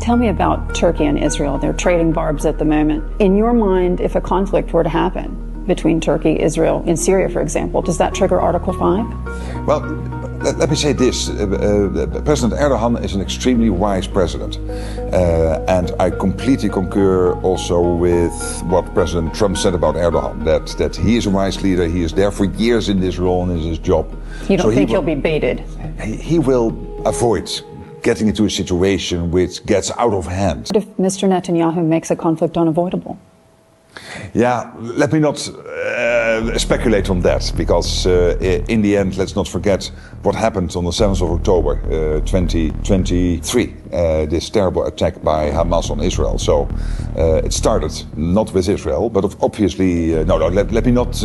Tell me about Turkey and Israel. They're trading barbs at the moment. In your mind, if a conflict were to happen between Turkey, Israel, in Syria, for example, does that trigger Article 5? Well, let me say this. President Erdogan is an extremely wise president. And I completely concur also with what President Trump said about Erdogan, that he is a wise leader. He is there for years in this role and is his job. You don't think he'll be baited? He will avoid getting into a situation which gets out of hand. What if Mr. Netanyahu makes a conflict unavoidable? Yeah, let me not speculate on that, because in the end, let's not forget what happened on the 7th of October 2023, this terrible attack by Hamas on Israel. So it started not with Israel, but obviously, let me not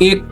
$1